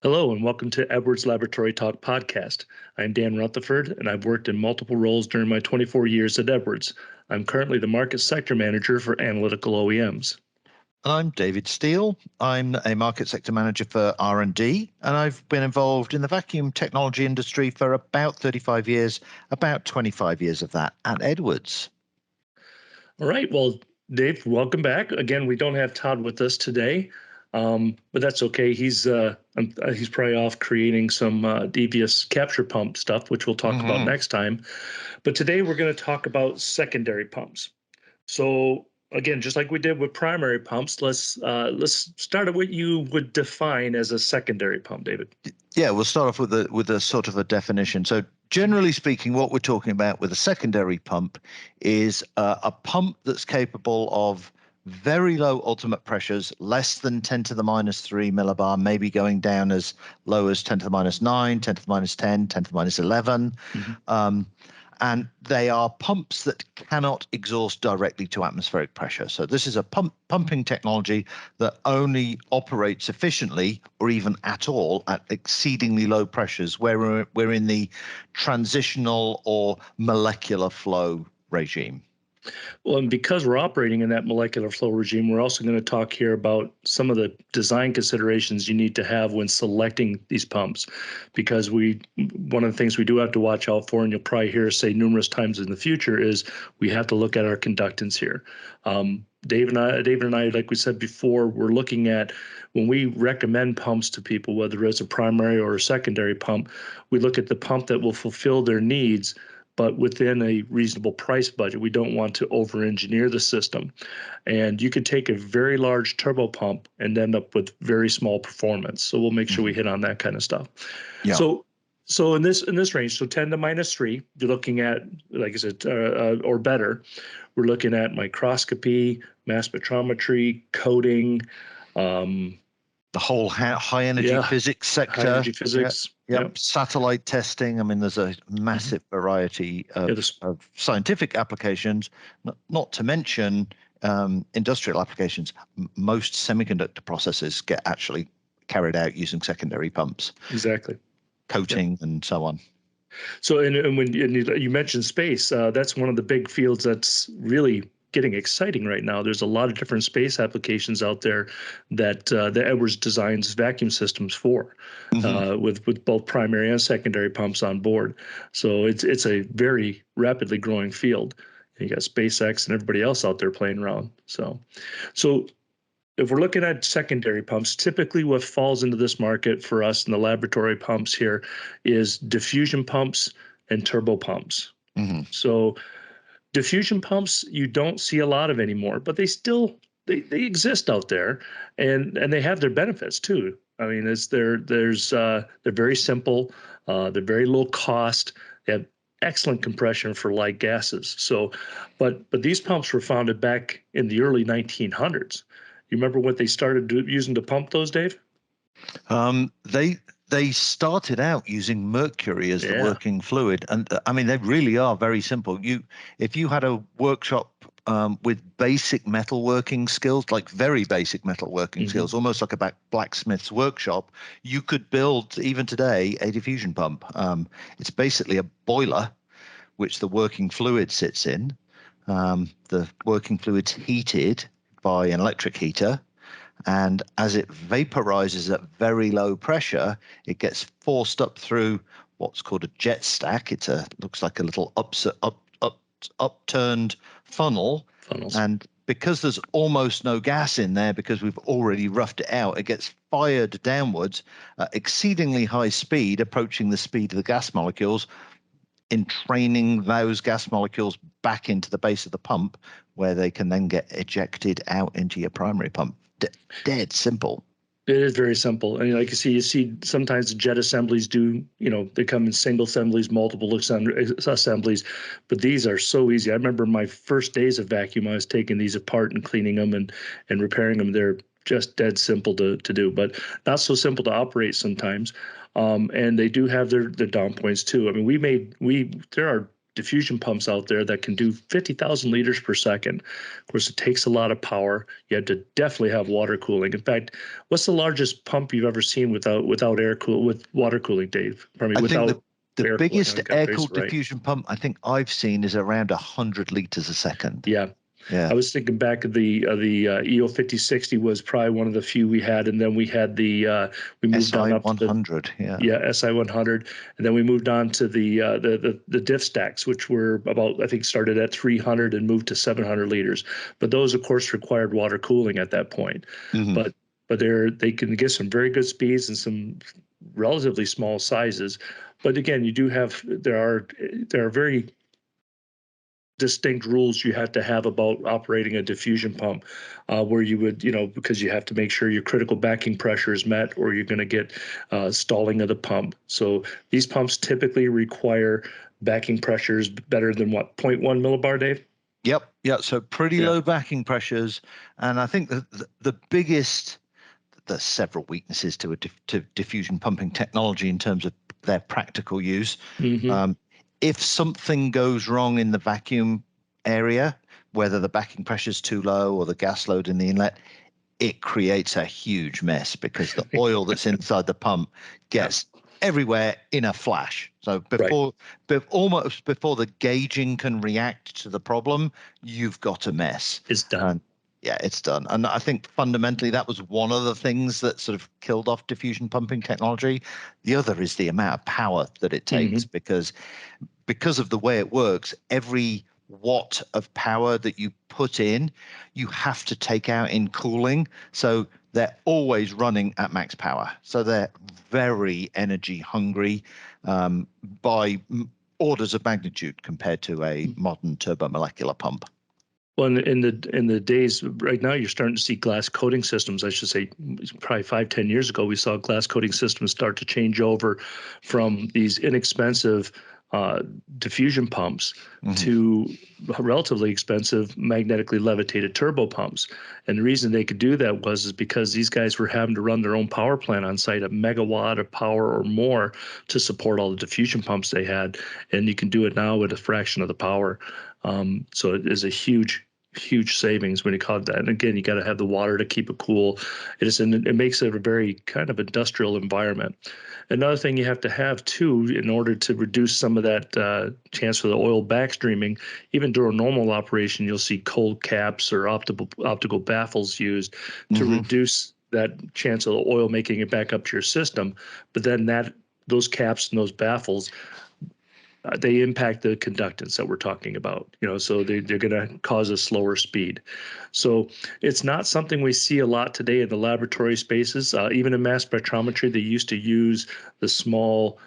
Hello, and welcome to Edwards Laboratory Talk podcast. I'm Dan Rutherford, and I've worked in multiple roles during my 24 years at Edwards. I'm currently the market sector manager for analytical OEMs. I'm David Steele. I'm a market sector manager for R&D, and I've been involved in the vacuum technology industry for about 35 years, about 25 years of that at Edwards. All right, well, Dave, welcome back. Again, we don't have Todd with us today, but that's okay. He's probably off creating some devious capture pump stuff, which we'll talk about next time. But today we're going to talk about secondary pumps. So again, just like we did with primary pumps, let's start at what you would define as a secondary pump, David. Yeah, we'll start off with a sort of a definition. So generally speaking, what we're talking about with a secondary pump is a pump that's capable of very low ultimate pressures, less than 10 to the minus 3 millibar, maybe going down as low as 10 to the minus 9, 10 to the minus 10, 10 to the minus 11. And they are pumps that cannot exhaust directly to atmospheric pressure. So this is a pumping technology that only operates efficiently or even at all at exceedingly low pressures where we're in the transitional or molecular flow regime. Well, and because we're operating in that molecular flow regime, we're also going to talk here about some of the design considerations you need to have when selecting these pumps, because one of the things we do have to watch out for, and you'll probably hear us say numerous times in the future, is we have to look at our conductance here. Dave and I, like we said before, we're looking at when we recommend pumps to people, whether it's a primary or a secondary pump, we look at the pump that will fulfill their needs, but within a reasonable price budget. We don't want to over-engineer the system. And you could take a very large turbo pump and end up with very small performance. So we'll make sure we hit on that kind of stuff. Yeah. So in this range, so 10 to minus 3, you're looking at, like I said, or better, we're looking at microscopy, mass spectrometry, coating, the whole high energy physics sector. High energy physics. Yep. Satellite testing. I mean, there's a massive variety of scientific applications, not to mention industrial applications. Most semiconductor processes get actually carried out using secondary pumps. Exactly. Coating and so on. So, and when you mentioned space, that's one of the big fields that's really getting exciting right now. There's a lot of different space applications out there that the Edwards designs vacuum systems for, with both primary and secondary pumps on board. So it's a very rapidly growing field. You got SpaceX and everybody else out there playing around. So if we're looking at secondary pumps, typically what falls into this market for us in the laboratory pumps here is diffusion pumps and turbo pumps. So diffusion pumps you don't see a lot of anymore, but they exist out there, and they have their benefits too. I mean, they're very simple, they're very low cost, they have excellent compression for light gases. So, but these pumps were founded back in the early 1900s. You remember what they started using to pump those, Dave? They started out using mercury as the working fluid, and I mean they really are very simple. If you had a workshop with basic metalworking skills, like very basic metalworking skills, almost like a blacksmith's workshop, you could build even today a diffusion pump. It's basically a boiler which the working fluid sits in. The working fluid's heated by an electric heater. And as it vaporizes at very low pressure, it gets forced up through what's called a jet stack. Looks like a little upturned funnels. And because there's almost no gas in there, because we've already roughed it out, it gets fired downwards at exceedingly high speed, approaching the speed of the gas molecules, entraining those gas molecules back into the base of the pump, where they can then get ejected out into your primary pump. Dead simple. It is very simple. And like you see sometimes the jet assemblies they come in single assemblies, multiple assemblies, but these are so easy. I remember my first days of vacuum, I was taking these apart and cleaning them and repairing them. They're just dead simple to do, but not so simple to operate sometimes. And they do have their down points too. I mean, there are diffusion pumps out there that can do 50,000 liters per second. Of course, it takes a lot of power. You have to definitely have water cooling. In fact, what's the largest pump you've ever seen with water cooling, Dave? I mean, I think without the air cooling. biggest I got air phrase cooled it right. diffusion pump I think I've seen is around 100 liters a second. Yeah. Yeah. I was thinking back of the EO 5060 was probably one of the few we had, and then we had we moved SI on up to the 100. SI 100, and then we moved on to the diff stacks, which were about, I think, started at 300 and moved to 700 liters. But those, of course, required water cooling at that point. Mhm. But they can get some very good speeds and some relatively small sizes. But again, there are very distinct rules you have to have about operating a diffusion pump, where you would, because you have to make sure your critical backing pressure is met, or you're going to get stalling of the pump. So these pumps typically require backing pressures better than what, 0.1 millibar, Dave? Yep. Yeah. So pretty Yeah. low backing pressures. And I think the biggest, there's several weaknesses to diffusion pumping technology in terms of their practical use. Mm-hmm. If something goes wrong in the vacuum area, whether the backing pressure is too low or the gas load in the inlet, it creates a huge mess because the oil that's inside the pump gets everywhere in a flash. So almost before the gauging can react to the problem, you've got a mess. It's done. Yeah, it's done. And I think fundamentally that was one of the things that sort of killed off diffusion pumping technology. The other is the amount of power that it takes, because of the way it works, every watt of power that you put in, you have to take out in cooling. So they're always running at max power. So they're very energy hungry, by orders of magnitude compared to a modern turbomolecular pump. Well, in the days right now, you're starting to see glass coating systems. I should say, probably 5-10 years ago, we saw glass coating systems start to change over from these inexpensive diffusion pumps to relatively expensive magnetically levitated turbo pumps. And the reason they could do that is because these guys were having to run their own power plant on site, a megawatt of power or more, to support all the diffusion pumps they had. And you can do it now with a fraction of the power. So it is a huge savings when you call it that. And again, you got to have the water to keep it cool. It makes it a very kind of industrial environment. Another thing you have to have too, in order to reduce some of that chance for the oil backstreaming, even during normal operation, you'll see cold caps or optical baffles used to reduce that chance of the oil making it back up to your system. But then those caps and those baffles, they impact the conductance that we're talking about, so they're going to cause a slower speed. So it's not something we see a lot today in the laboratory spaces. Even in mass spectrometry, they used to use the small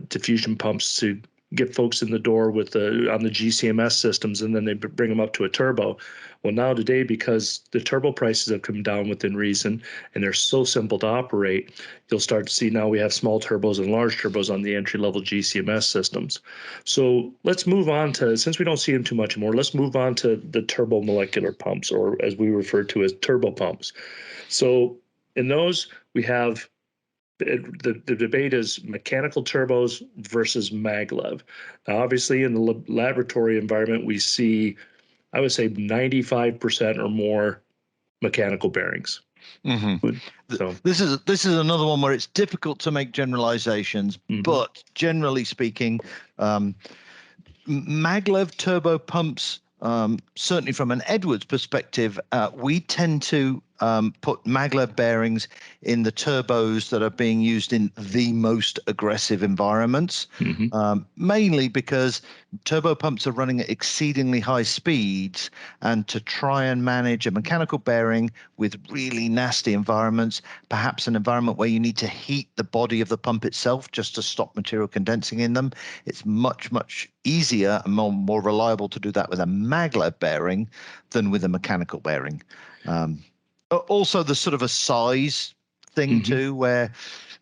diffusion pumps to get folks in the door on the GCMS systems, and then they bring them up to a turbo. Well, now today, because the turbo prices have come down within reason and they're so simple to operate, you'll start to see now we have small turbos and large turbos on the entry-level GCMS systems. So let's move on to, since we don't see them too much more, let's move on to the turbomolecular pumps, or as we refer to as turbo pumps. So in those, we have the debate is mechanical turbos versus maglev. Now, obviously, in the laboratory environment, we see, I would say, 95% or more mechanical bearings. So this is another one where it's difficult to make generalizations, but generally speaking, maglev turbo pumps, certainly from an Edwards perspective, we tend to put maglev bearings in the turbos that are being used in the most aggressive environments, mainly because turbo pumps are running at exceedingly high speeds, and to try and manage a mechanical bearing with really nasty environments, perhaps an environment where you need to heat the body of the pump itself just to stop material condensing in them, it's much easier and more reliable to do that with a maglev bearing than with a mechanical bearing. Also, there's sort of a size thing too, where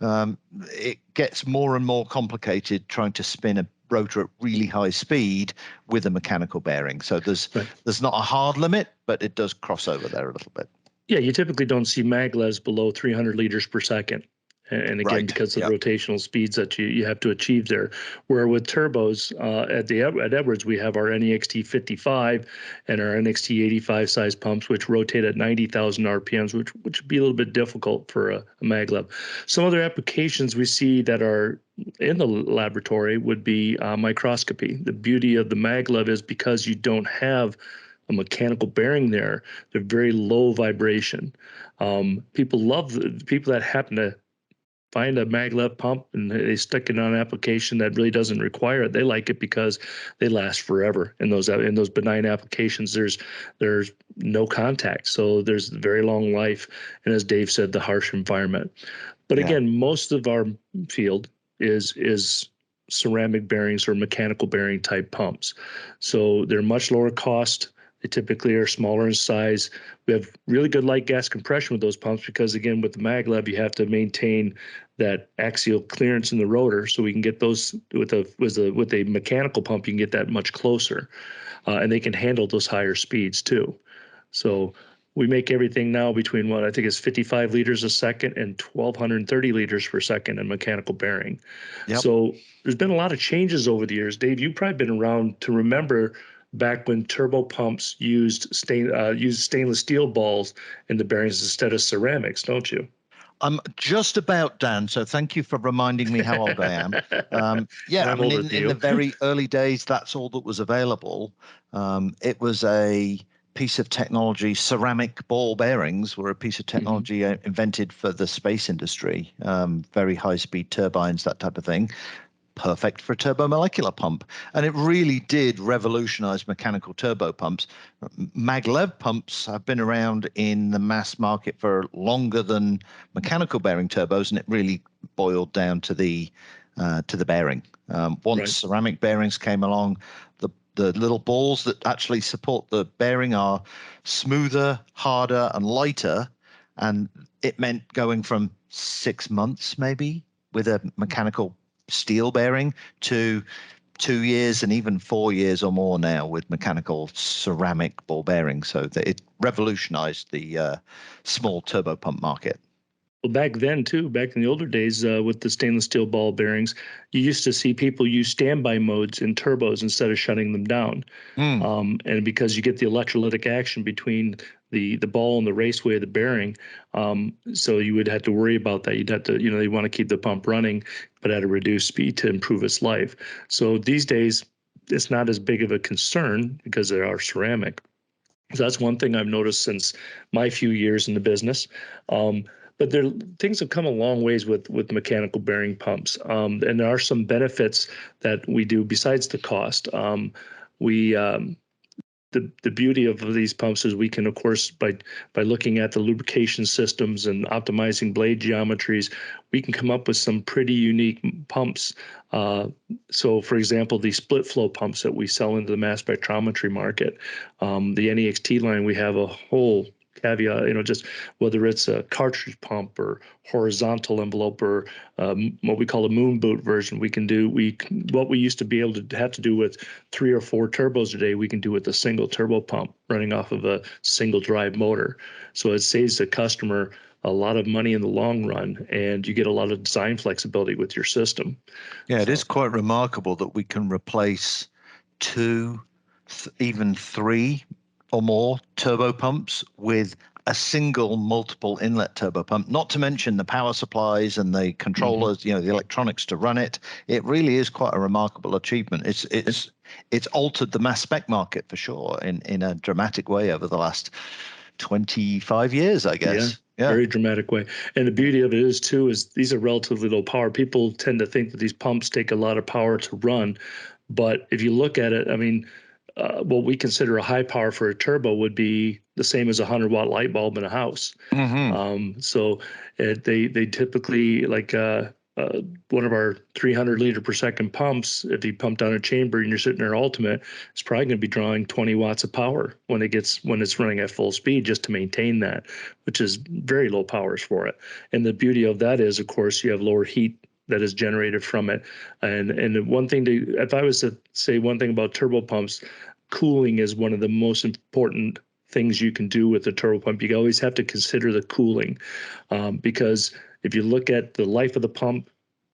it gets more and more complicated trying to spin a rotor at really high speed with a mechanical bearing. So there's not a hard limit, but it does cross over there a little bit. Yeah, you typically don't see maglevs below 300 liters per second. And again, Right. because of the Yep. rotational speeds that you have to achieve there. Where with turbos at Edwards, we have our NEXT 55 and our NXT 85 size pumps, which rotate at 90,000 RPMs, which would be a little bit difficult for a maglev. Some other applications we see that are in the laboratory would be microscopy. The beauty of the maglev is because you don't have a mechanical bearing there, they're very low vibration. People love people that happen to find a maglev pump and they stick it on an application that really doesn't require it. They like it because they last forever in those benign applications. There's no contact, so there's very long life, and as Dave said, the harsh environment. But Yeah. again, most of our field is ceramic bearings or mechanical bearing type pumps, so they're much lower cost. They typically are smaller in size. We have really good light gas compression with those pumps because, again, with the maglev, you have to maintain that axial clearance in the rotor. So we can get those with a mechanical pump, you can get that much closer, and they can handle those higher speeds too. So we make everything now between what I think is 55 liters a second and 1,230 liters per second in mechanical bearing. Yep. So there's been a lot of changes over the years. Dave, you've probably been around to remember back when turbo pumps used stainless steel balls in the bearings instead of ceramics, don't you? I'm just about, Dan, so thank you for reminding me how old I am. Yeah, I I'm mean, older than in the you. very early days, that's all that was available. It was a piece of technology. Ceramic ball bearings were a piece of technology invented for the space industry, very high-speed turbines, that type of thing. Perfect for a turbomolecular pump. And it really did revolutionize mechanical turbo pumps. Maglev pumps have been around in the mass market for longer than mechanical bearing turbos, and it really boiled down to the bearing. Once Right. ceramic bearings came along, the little balls that actually support the bearing are smoother, harder, and lighter. And it meant going from 6 months maybe with a mechanical steel bearing to 2 years and even 4 years or more now with mechanical ceramic ball bearings. So that it revolutionized the small turbo pump market. Well, back then too, back in the older days, with the stainless steel ball bearings, you used to see people use standby modes in turbos instead of shutting them down. Mm. And because you get the electrolytic action between the ball and the raceway of the bearing, so you would have to worry about that. You'd have to, you want to keep the pump running, but at a reduced speed to improve its life. So these days, it's not as big of a concern because they are ceramic. So that's one thing I've noticed since my few years in the business. But things have come a long ways with mechanical bearing pumps, and there are some benefits that we do besides the cost. We the beauty of these pumps is we can, of course, by looking at the lubrication systems and optimizing blade geometries, we can come up with some pretty unique pumps. So, for example, the split flow pumps that we sell into the mass spectrometry market, the NEXT line, we have a whole caveat, just whether it's a cartridge pump or horizontal envelope or what we call a moon boot version, what we used to be able to have to do with 3 or 4 turbos a day, we can do with a single turbo pump running off of a single drive motor. So it saves the customer a lot of money in the long run, and you get a lot of design flexibility with your system. Yeah, it is quite remarkable that we can replace 2, even 3 or more turbo pumps with a single multiple inlet turbo pump, not to mention the power supplies and the controllers, the electronics to run it. It really is quite a remarkable achievement. It's altered the mass spec market for sure in a dramatic way over the last 25 years, I guess. Yeah. Very dramatic way. And the beauty of it is too, is these are relatively low power. People tend to think that these pumps take a lot of power to run. But if you look at it, I mean, what we consider a high power for a turbo would be the same as a 100-watt light bulb in a house. So they typically, like one of our 300 liter per second pumps, if you pump down a chamber and you're sitting there ultimate, it's probably going to be drawing 20 watts of power when it's running at full speed just to maintain that, which is very low powers for it. And the beauty of that is, of course, you have lower heat that is generated from it. And one thing if I was to say one thing about turbo pumps, cooling is one of the most important things you can do with a turbo pump. You always have to consider the cooling, because if you look at the life of the pump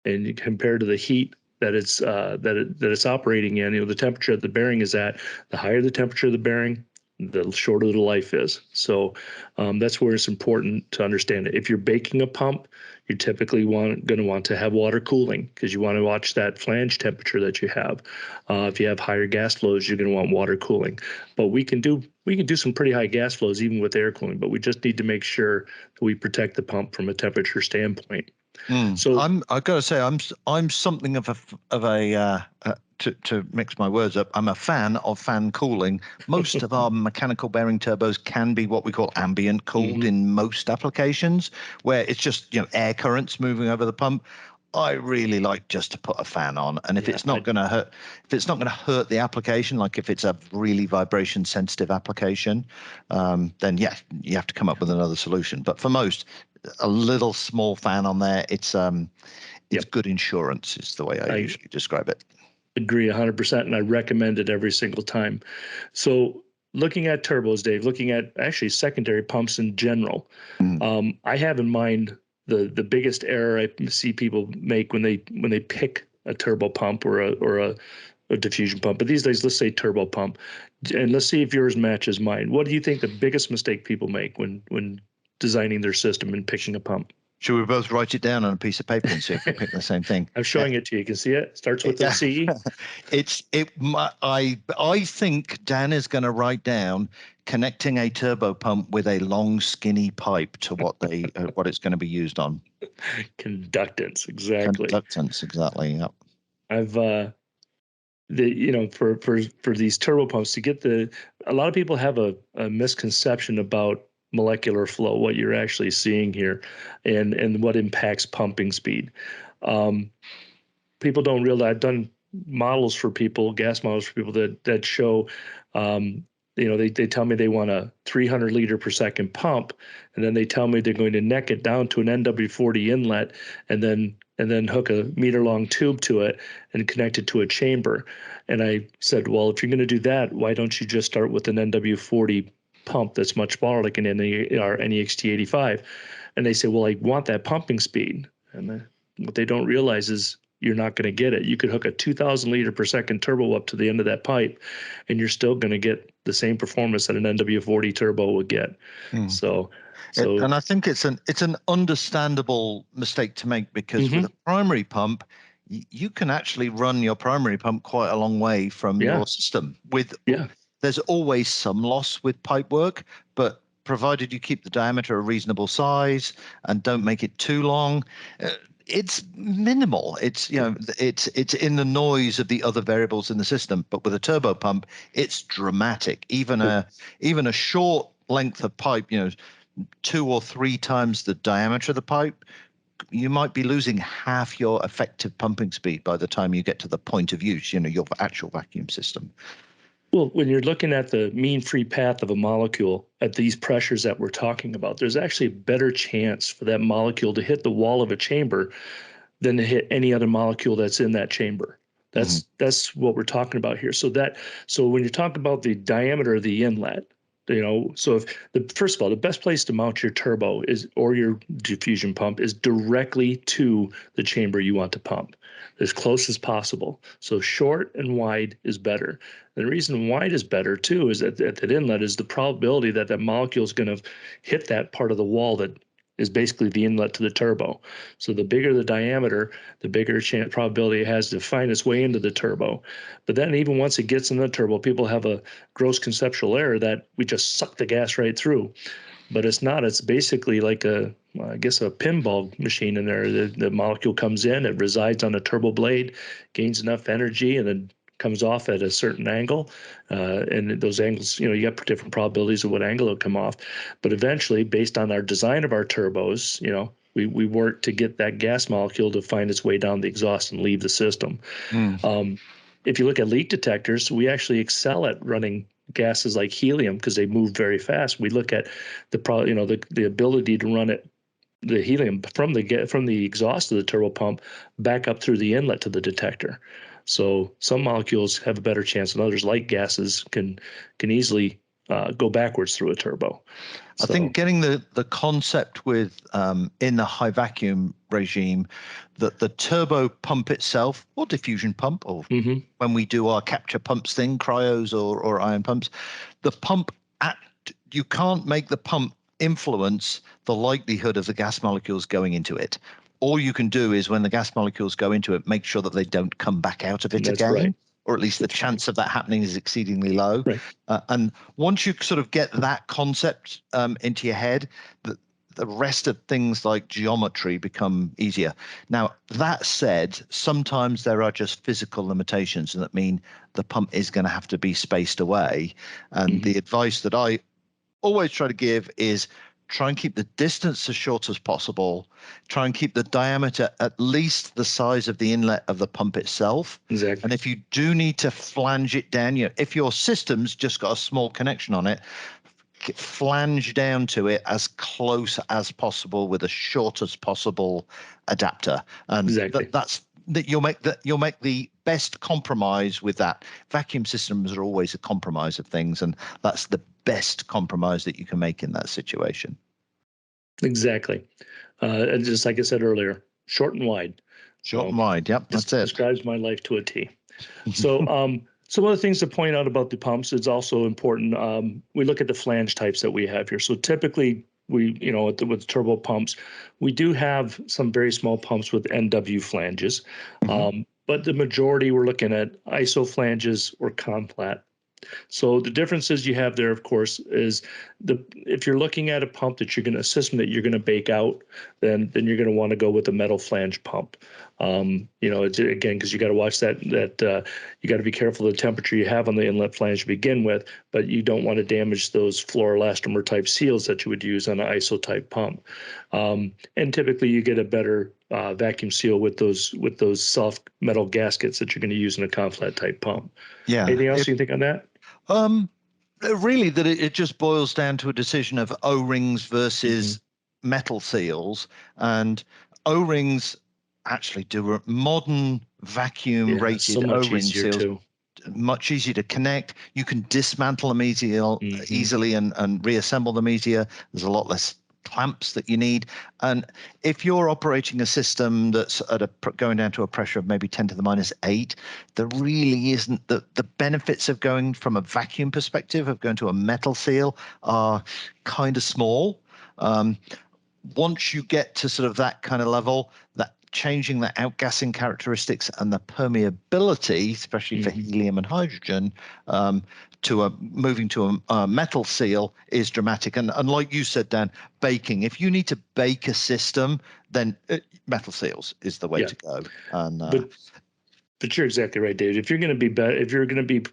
and you compare to the heat that it's operating in, the temperature that the bearing is at, the higher the temperature of the bearing, the shorter the life is. So that's where it's important to understand it. If you're baking a pump, you're typically going to want to have water cooling because you want to watch that flange temperature that you have. If you have higher gas flows, you're going to want water cooling. But we can do some pretty high gas flows even with air cooling. But we just need to make sure that we protect the pump from a temperature standpoint. So I gotta say, I'm something of a to mix my words up. I'm a fan of fan cooling. Most of our mechanical bearing turbos can be what we call ambient cooled in most applications, where it's just air currents moving over the pump. I really like just to put a fan on, and if it's not going to hurt the application, like if it's a really vibration sensitive application, then yeah, you have to come up with another solution. But for most, a little small fan on there, it's good insurance is the way I usually describe it. Agree 100%, and I recommend it every single time. So looking at turbos, Dave, looking at actually secondary pumps in general, I have in mind the biggest error I see people make when they pick a turbo pump or a diffusion pump. But these days, let's say turbo pump, and let's see if yours matches mine. What do you think the biggest mistake people make when designing their system and picking a pump? Should we both write it down on a piece of paper and see if we pick the same thing? I'm showing it to you. You can see it. It starts with the CE. I think Dan is going to write down connecting a turbo pump with a long, skinny pipe to what it's going to be used on. Conductance, exactly. Conductance, exactly. Yep. I've for these turbo pumps to get a lot of people have a misconception about molecular flow, what you're actually seeing here, and what impacts pumping speed. People don't realize I've done models for people, gas models for people that show, they tell me they want a 300 liter per second pump, and then they tell me they're going to neck it down to an NW40 inlet, and then hook a meter long tube to it and connect it to a chamber. And I said, well, if you're going to do that, why don't you just start with an NW40 pump that's much smaller, like an NEXT 85? And they say, well, I want that pumping speed. And what they don't realize is you're not going to get it. You could hook a 2,000 liter per second turbo up to the end of that pipe, and you're still going to get the same performance that an NW40 turbo would get. And I think it's an understandable mistake to make, because with a primary pump, you can actually run your primary pump quite a long way from your system. There's always some loss with pipe work, but provided you keep the diameter a reasonable size and don't make it too long, it's minimal. It's it's in the noise of the other variables in the system. But with a turbo pump, it's dramatic. Even a short length of pipe, 2 or 3 times the diameter of the pipe, you might be losing half your effective pumping speed by the time you get to the point of use, your actual vacuum system. Well, when you're looking at the mean free path of a molecule at these pressures that we're talking about, there's actually a better chance for that molecule to hit the wall of a chamber than to hit any other molecule that's in that chamber. That's what we're talking about here. So when you're talking about the diameter of the inlet, so first of all, the best place to mount your turbo or your diffusion pump is directly to the chamber you want to pump, as close as possible. So short and wide is better. And the reason wide is better too is that at that inlet is the probability that that molecule is going to hit that part of the wall that is basically the inlet to the turbo. So the bigger the diameter, the bigger probability it has to find its way into the turbo. But then even once it gets in the turbo, people have a gross conceptual error that we just suck the gas right through. But it's not. It's basically like a pinball machine in there. The molecule comes in, it resides on a turbo blade, gains enough energy, and then comes off at a certain angle. And those angles, you got different probabilities of what angle it'll come off. But eventually, based on our design of our turbos, we work to get that gas molecule to find its way down the exhaust and leave the system. If you look at leak detectors, we actually excel at running gases like helium because they move very fast. We look at the ability to run the helium from the exhaust of the turbo pump back up through the inlet to the detector. So some molecules have a better chance than others. Light gases can easily go backwards through a turbo. I think getting the concept with in the high vacuum regime that the turbo pump itself, or diffusion pump, or when we do our capture pumps thing, cryos or ion pumps, the pump you can't make the pump influence the likelihood of the gas molecules going into it. All you can do is when the gas molecules go into it, make sure that they don't come back out of it again. Right. Or at least the chance of that happening is exceedingly low. Right. And once you sort of get that concept into your head, the rest of things like geometry become easier. Now, that said, sometimes there are just physical limitations that mean the pump is going to have to be spaced away. And the advice that I always try to give is try and keep the distance as short as possible. Try and keep the diameter at least the size of the inlet of the pump itself. Exactly. And if you do need to flange it down, if your system's just got a small connection on it, flange down to it as close as possible with the shortest possible adapter. And you'll make the best compromise with that. Vacuum systems are always a compromise of things, and that's the best compromise that you can make in that situation. Exactly. And just like I said earlier, short and wide. Short and wide. Yep, that's it. Describes my life to a T. So, some other things to point out about the pumps is also important. We look at the flange types that we have here. So typically, with turbo pumps, we do have some very small pumps with NW flanges, but the majority we're looking at ISO flanges or conflat. So the differences you have there, of course, is if you're looking at a pump that a system that you're going to bake out, then you're going to want to go with a metal flange pump. Again, because you got to watch that you got to be careful of the temperature you have on the inlet flange to begin with, but you don't want to damage those fluoroelastomer type seals that you would use on an ISO type pump. And typically you get a better vacuum seal with those soft metal gaskets that you're going to use in a conflat type pump. Yeah. Anything else you think on that? Really, that it just boils down to a decision of O-rings versus metal seals, and O-rings actually do modern vacuum rated O-ring seals too. Much easier to connect. You can dismantle them easily and reassemble them easier. There's a lot less clamps that you need. And if you're operating a system that's going down to a pressure of maybe 10 to the minus 8, there really isn't the benefits of going from a vacuum perspective of going to a metal seal are kind of small. Once you get to sort of that kind of level, that changing the outgassing characteristics and the permeability, especially for helium and hydrogen, moving to a metal seal is dramatic. And like you said, Dan, baking. If you need to bake a system, then metal seals is the way to go. And but you're exactly right, David. If you're going to be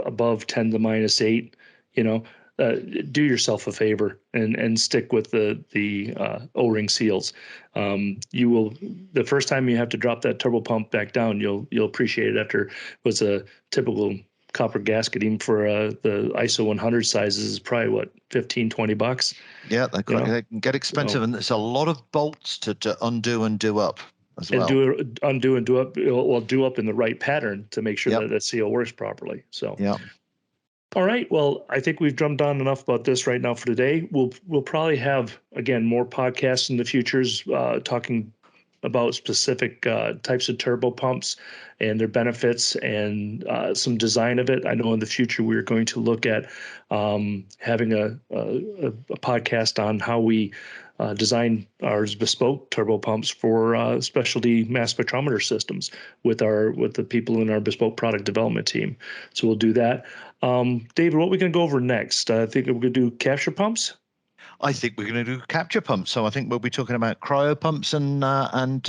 above 10 to the minus 8, do yourself a favor and stick with the O-ring seals. You will, the first time you have to drop that turbo pump back down, you'll appreciate it. After was a typical copper gasket, even for the ISO 100 sizes, is probably what, $15-20. Yeah, they can get expensive, and there's a lot of bolts to undo and do up as well. And undo and do up. Well, do up in the right pattern to make sure that seal works properly. So yeah. All right. Well, I think we've drummed on enough about this right now for today. We'll probably have, again, more podcasts in the futures talking about specific types of turbo pumps and their benefits and some design of it. I know in the future we're going to look at having a podcast on how we design our bespoke turbo pumps for specialty mass spectrometer systems with the people in our bespoke product development team. So we'll do that. David, what are we going to go over next? I think we're going to do capture pumps. I think we're going to do capture pumps. So I think we'll be talking about cryo pumps and ion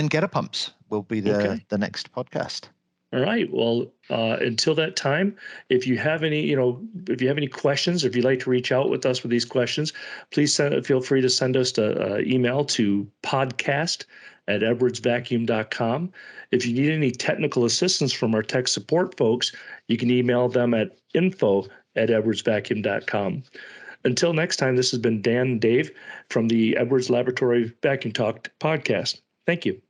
getter pumps will be the next podcast. All right. Well, until that time, if you have any questions, or if you'd like to reach out with us with these questions, please feel free to send us an email to podcast@edwardsvacuum.com. If you need any technical assistance from our tech support folks, you can email them at info@edwardsvacuum.com. Until next time, this has been Dan and Dave from the Edwards Laboratory Vacuum Talk podcast. Thank you.